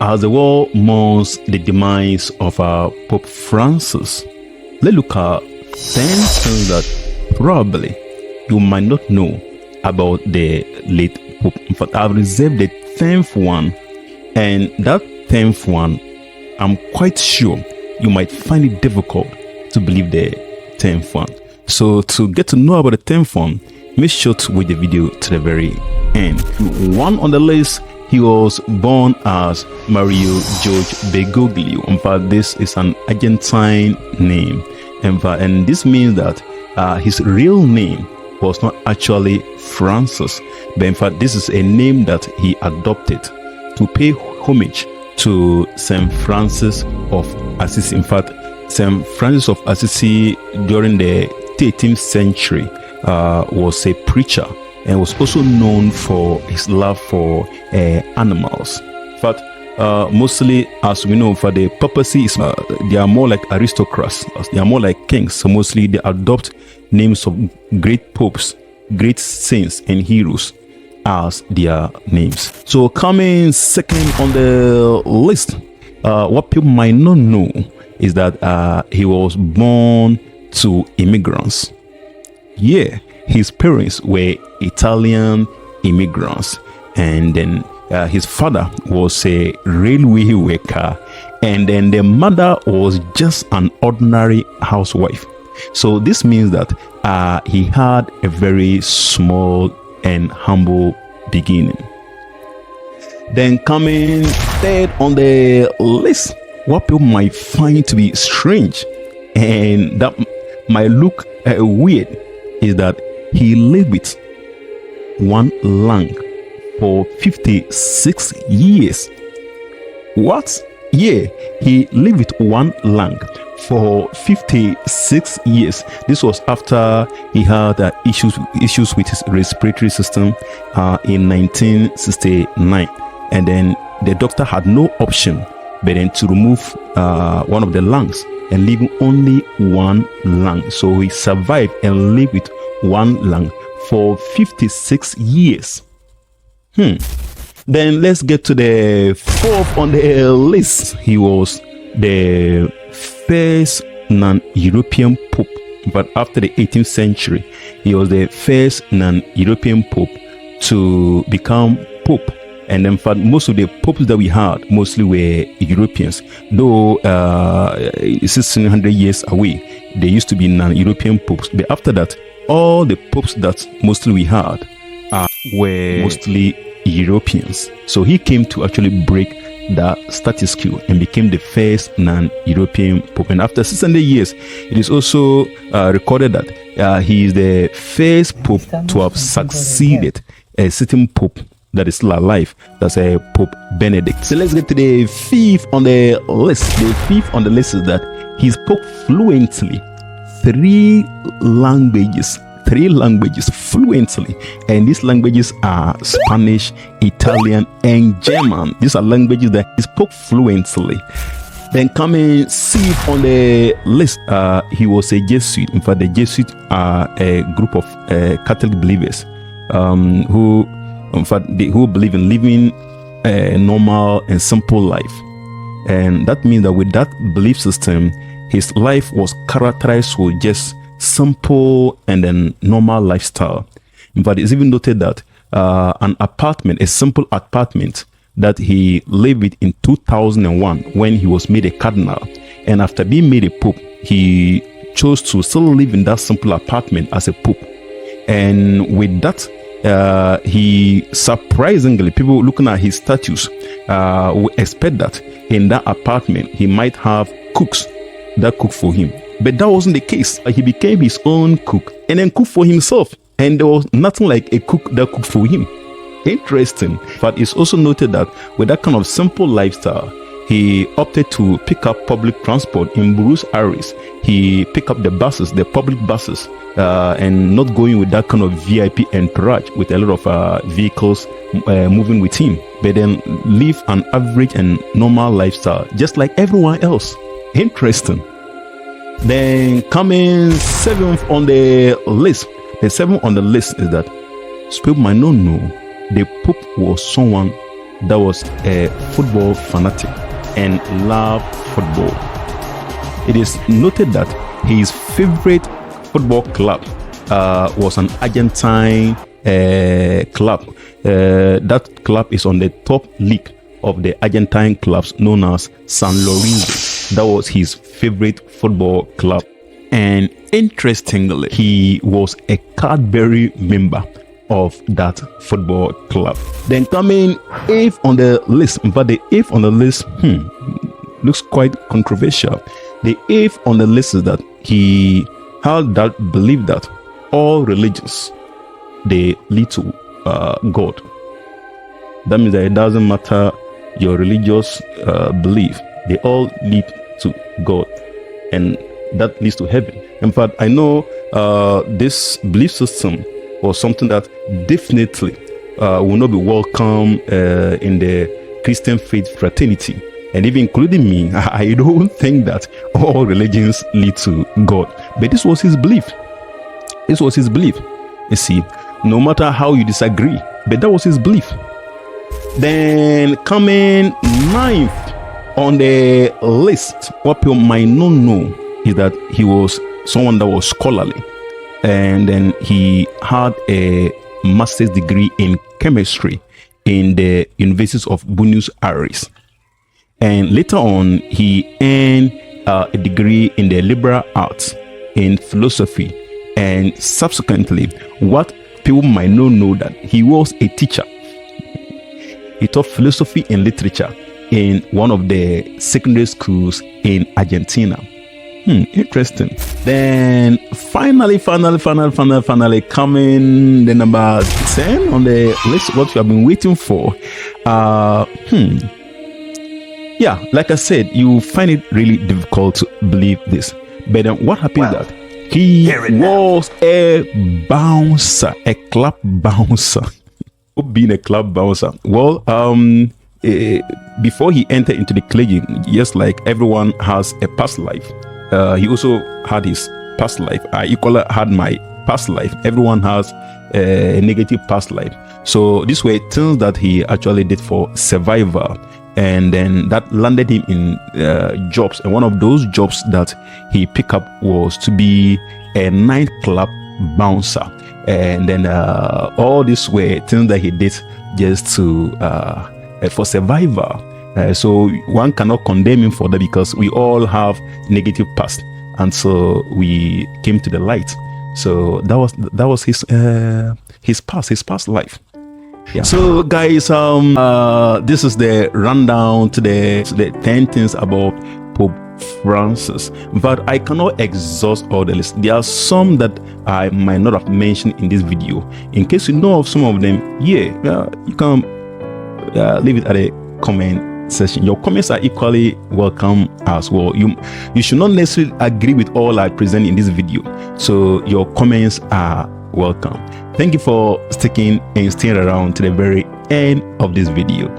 As the world mourns the demise of Pope Francis, let's look at 10 things that probably you might not know about the late Pope. In fact, I've reserved the 10th one, and that 10th one, I'm quite sure you might find it difficult to believe the 10th one. So to get to know about the 10th one, make sure to watch the video to the very end. One on the list, he was born as Mario George Bergoglio. In fact, this is an Argentine name. And this means that his real name was not actually Francis, but in fact, this is a name that he adopted to pay homage to Saint Francis of Assisi. In fact, Saint Francis of Assisi during the 18th century was a preacher and was also known for his love for animals. In fact, mostly, as we know, for the papacy, they are more like aristocrats. They are more like kings. So mostly they adopt names of great popes, great saints and heroes as their names. So coming second on the list, what people might not know is that he was born to immigrants. Yeah, his parents were Italian immigrants, and then his father was a railway worker, and then the mother was just an ordinary housewife. So this means that he had a very small and humble beginning. Then coming third on the list, what people might find to be strange and that might look weird is that he lived with one lung for 56 years. What? Yeah, he lived with one lung for 56 years. This was after he had issues with his respiratory system in 1969, and then the doctor had no option but then to remove one of the lungs and leaving only one lung. So he survived and lived with one lung for 56 years. Then let's get to the fourth on the list. He was the first non-European pope. But after the 18th century, he was the first non-European pope to become pope. And in fact, most of the popes that we had mostly were Europeans. Though 1600 years away, there used to be non-European popes. But after that, all the popes that mostly we had were mostly Europeans. So he came to actually break the status quo and became the first non-European pope. And after 600 years, it is also recorded that he is the first pope to have succeeded a certain pope that is still alive. That's a Pope Benedict. So let's get to the fifth on the list. The fifth on the list is that he spoke fluently three languages fluently, and these languages are Spanish, Italian, and German. These are languages that he spoke fluently. Then coming sixth on the list, he was a Jesuit. In fact, the Jesuits are a group of Catholic believers who believe in living a normal and simple life. And that means that with that belief system, his life was characterized with just simple and then normal lifestyle. In fact, it's even noted that a simple apartment that he lived with in 2001 when he was made a cardinal, and after being made a pope, he chose to still live in that simple apartment as a pope. And with that, he surprisingly, people looking at his status would expect that in that apartment he might have cooks that cook for him, but that wasn't the case. He became his own cook and then cooked for himself, and there was nothing like a cook that cooked for him. Interesting. But it's also noted that with that kind of simple lifestyle, he opted to pick up public transport in Buenos Aires. He picked up the public buses, and not going with that kind of VIP entourage with a lot of vehicles moving with him, but then live an average and normal lifestyle, just like everyone else. Interesting. Then coming seventh on the list. The seventh on the list is that people might not know the Pope was someone that was a football fanatic and loved football. It is noted that his favorite football club was an Argentine club. That club is on the top league of the Argentine clubs known as San Lorenzo. That was his favorite football club. And interestingly, he was a Cadbury member of that football club. Then coming eighth on the list, but the eighth on the list looks quite controversial. The eighth on the list is that he held that belief that all religions, they lead to God. That means that it doesn't matter your religious belief, they all lead to God, and that leads to heaven. In fact, I know this belief system was something that definitely will not be welcome in the Christian faith fraternity, and even including me. I don't think that all religions lead to God, but this was his belief. This was his belief. You see, no matter how you disagree, but that was his belief. Then coming ninth on the list, what people might not know is that he was someone that was scholarly, and then he had a master's degree in chemistry in the University of Buenos Aires, and later on he earned a degree in the liberal arts in philosophy, and subsequently, what people might not know, that he was a teacher. He taught philosophy and literature in one of the secondary schools in Argentina. Interesting. Then finally coming the number 10 on the list, what you have been waiting for. Yeah, like I said, you find it really difficult to believe this. But then what happened that he was a bouncer, a club bouncer. Being a club bouncer, well, before he entered into the clergy, just like everyone has a past life, he also had his past life. I equally had my past life. Everyone has a negative past life. So these were things that he actually did for survival, and then that landed him in jobs. And one of those jobs that he picked up was to be a nightclub bouncer. And then all these were things that he did just to for survival. So one cannot condemn him for that, because we all have negative past, and so we came to the light. So that was his past life. Yeah. So guys, this is the rundown to the 10 things about Pope Francis, but I cannot exhaust all the list. There are some that I might not have mentioned in this video. In case you know of some of them, you can leave it at a comment section. Your comments are equally welcome as well. You should not necessarily agree with all I present in this video, so your comments are welcome. Thank you for sticking and staying around to the very end of this video.